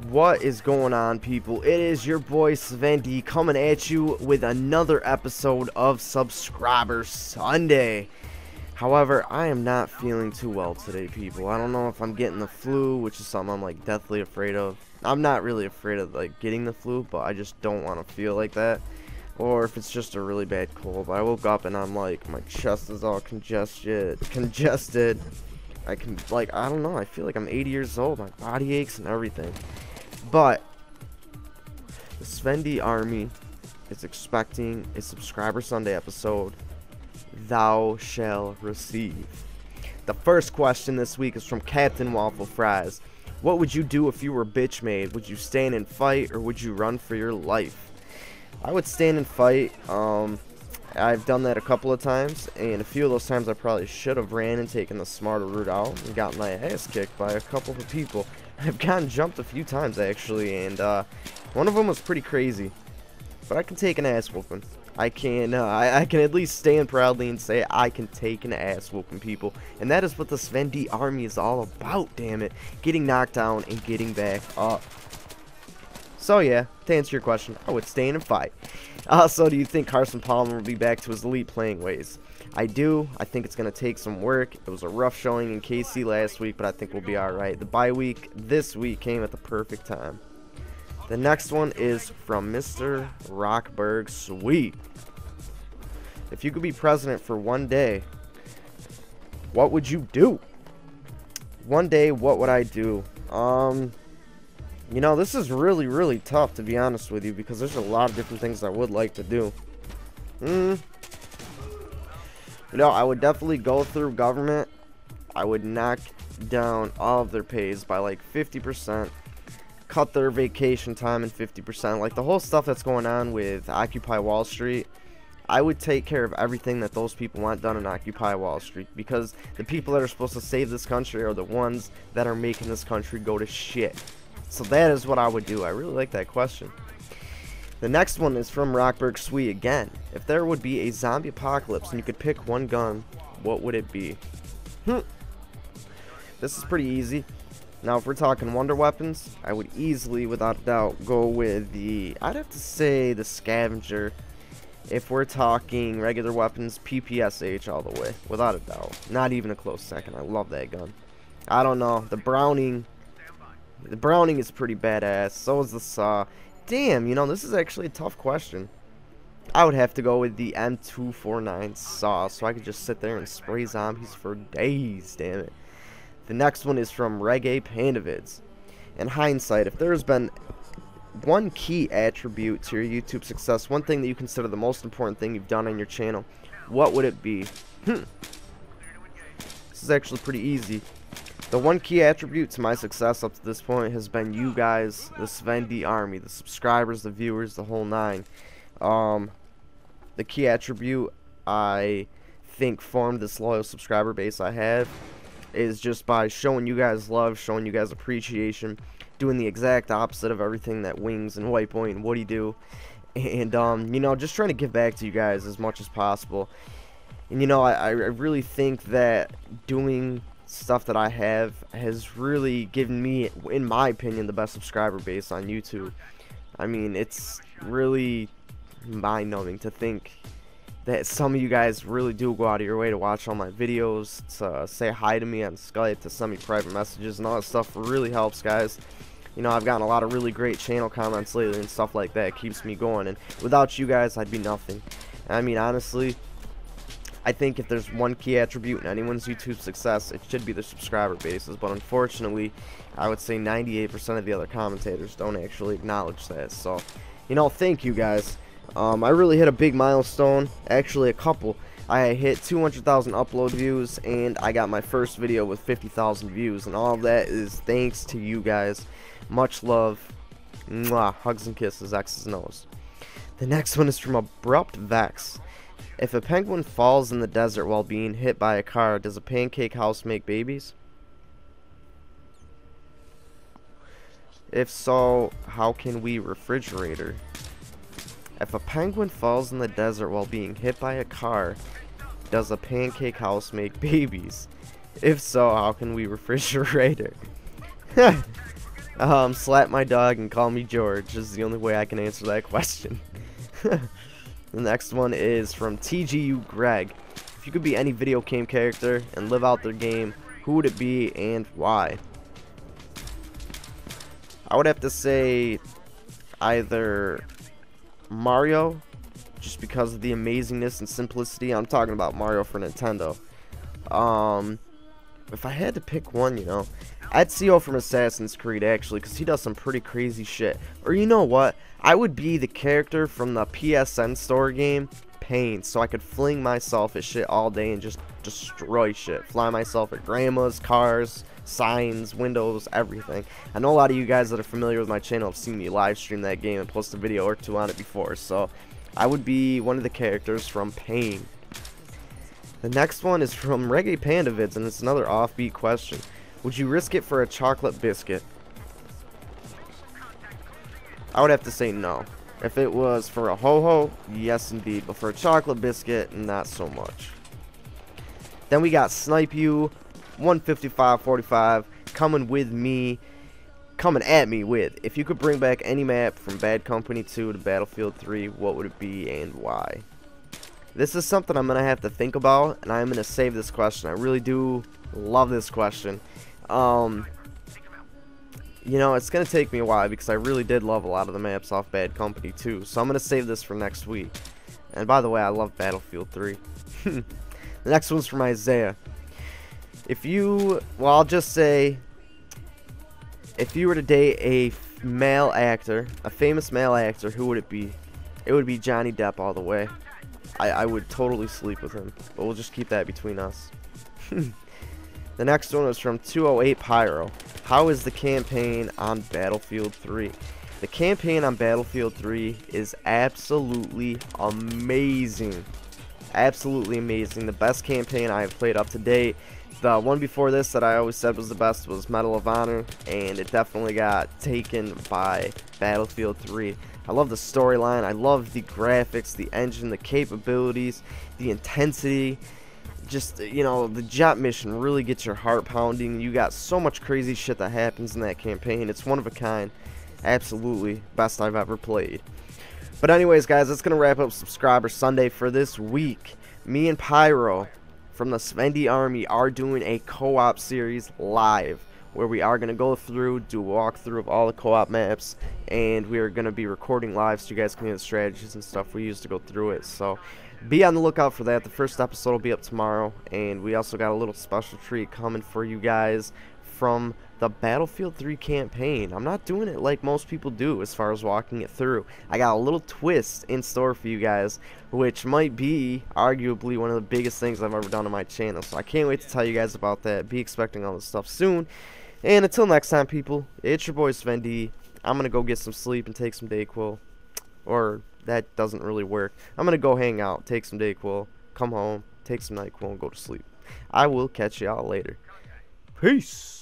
What is going on, people? It is your boy Sven D coming at you with another episode of Subscriber Sunday. However, I am not feeling too well today, people. I don't know if I'm getting the flu, which is something I'm like deathly afraid of. I'm not really afraid of like getting the flu, but I just don't want to feel like that. Or if it's just a really bad cold. But I woke up and I'm like, my chest is all congested. I can, like, I don't know, I feel like I'm 80 years old. My body aches and everything. But the Sven D army is expecting a Subscriber Sunday episode. Thou shall receive. The first question this week is from Captain Waffle Fries. What would you do if you were bitch made? Would you stand and fight, or would you run for your life? I would stand and fight. I've done that a couple of times, and a few of those times I probably should have ran and taken the smarter route out and gotten my ass kicked by a couple of people. I've gotten jumped a few times actually, and one of them was pretty crazy. But I can take an ass whooping. I can at least stand proudly and say I can take an ass whooping, people. And that is what the Sven D army is all about, damn it. Getting knocked down and getting back up. So yeah, to answer your question, I would stand and fight. So do you think Carson Palmer will be back to his elite playing ways? I do. I think it's going to take some work. It was a rough showing in KC last week, but I think we'll be alright. The bye week this week came at the perfect time. The next one is from Mr. Rockberg Sweet. If you could be president for one day, what would you do? One day, what would I do? You know, this is really, really tough, to be honest with you, because there's a lot of different things I would like to do. You know, I would definitely go through government. I would knock down all of their pays by like 50%. Cut their vacation time in 50%. Like the whole stuff that's going on with Occupy Wall Street, I would take care of everything that those people want done in Occupy Wall Street. Because the people that are supposed to save this country are the ones that are making this country go to shit. So that is what I would do. I really like that question. The next one is from Rockberg Sweet again. If there would be a zombie apocalypse and you could pick one gun, what would it be? This is pretty easy. Now, if we're talking wonder weapons, I would easily, without a doubt, go with I'd have to say the Scavenger. If we're talking regular weapons, PPSH all the way, without a doubt. Not even a close second. I love that gun. I don't know. The Browning is pretty badass. So is the Saw. Damn, you know, this is actually a tough question. I would have to go with the M249 Saw, so I could just sit there and spray zombies for days, damn it. The next one is from Reggae Pandavids. In hindsight, if there's been one key attribute to your YouTube success, one thing that you consider the most important thing you've done on your channel, what would it be? This is actually pretty easy. The one key attribute to my success up to this point has been you guys, the Sven D army, the subscribers, the viewers, the whole nine. The key attribute I think formed this loyal subscriber base I have is just by showing you guys love, showing you guys appreciation, doing the exact opposite of everything that Wings and White Boy and Woody do, and you know, just trying to give back to you guys as much as possible. And you know, I really think that doing stuff that I have has really given me, in my opinion, the best subscriber base on YouTube. I mean, it's really mind-numbing to think that some of you guys really do go out of your way to watch all my videos, to say hi to me on Skype, to send me private messages, and all that stuff really helps, guys. You know, I've gotten a lot of really great channel comments lately and stuff like that. It keeps me going, and without you guys, I'd be nothing. I mean, honestly, I think if there's one key attribute in anyone's YouTube success, it should be their subscriber bases. But unfortunately, I would say 98% of the other commentators don't actually acknowledge that. So, you know, thank you guys. I really hit a big milestone. Actually, a couple. I hit 200,000 upload views, and I got my first video with 50,000 views. And all of that is thanks to you guys. Much love. Mwah. Hugs and kisses, X's and O's. The next one is from Abrupt Vex. If a penguin falls in the desert while being hit by a car, does a pancake house make babies? If so, how can we refrigerator? If a penguin falls in the desert while being hit by a car, does a pancake house make babies? If so, how can we refrigerate it? Slap my dog and call me George is the only way I can answer that question. The next one is from TGU Greg. If you could be any video game character and live out their game, who would it be and why? I would have to say either Mario, just because of the amazingness and simplicity. I'm talking about Mario for Nintendo. If I had to pick one, you know, I'd CO from Assassin's Creed, actually, because he does some pretty crazy shit. Or you know what? I would be the character from the PSN store game, Pain, so I could fling myself at shit all day and just destroy shit. Fly myself at grandmas, cars, signs, windows, everything. I know a lot of you guys that are familiar with my channel have seen me live stream that game and post a video or two on it before, so I would be one of the characters from Pain. The next one is from Reggae Panda Vids, and it's another offbeat question. Would you risk it for a chocolate biscuit? I would have to say no. If it was for a ho-ho, yes indeed, but for a chocolate biscuit, not so much. Then we got Snipe You 15545 coming at me with, if you could bring back any map from Bad Company 2 to Battlefield 3, what would it be and why? This is something I'm going to have to think about, and I'm going to save this question. I really do love this question. You know, it's going to take me a while because I really did love a lot of the maps off Bad Company 2, so I'm going to save this for next week. And by the way, I love Battlefield 3. The next one's from Isaiah. I'll just say, if you were to date a male actor, a famous male actor, who would it be? It would be Johnny Depp all the way. I would totally sleep with him, but we'll just keep that between us. The next one is from 208 Pyro. How is the campaign on Battlefield 3? The campaign on Battlefield 3 is absolutely amazing. Absolutely amazing. The best campaign I have played up to date. The one before this that I always said was the best was Medal of Honor, and it definitely got taken by Battlefield 3. I love the storyline, I love the graphics, the engine, the capabilities, the intensity. Just, you know, the jet mission really gets your heart pounding. You got so much crazy shit that happens in that campaign. It's one of a kind. Absolutely best I've ever played. But anyways, guys, that's going to wrap up Subscriber Sunday for this week. Me and Pyro from the Sven D Army are doing a co-op series live, where we are going to go through, do a walkthrough of all the co-op maps, and we are going to be recording live so you guys can hear the strategies and stuff we use to go through it. So be on the lookout for that. The first episode will be up tomorrow, and we also got a little special treat coming for you guys from the Battlefield 3 campaign. I'm not doing it like most people do as far as walking it through. I got a little twist in store for you guys, which might be arguably one of the biggest things I've ever done on my channel. So I can't wait to tell you guys about that. Be expecting all this stuff soon. And until next time, people, it's your boy Sven D. I'm going to go get some sleep and take some Dayquil. Or, that doesn't really work. I'm going to go hang out, take some Dayquil, come home, take some NyQuil, and go to sleep. I will catch y'all later. Peace.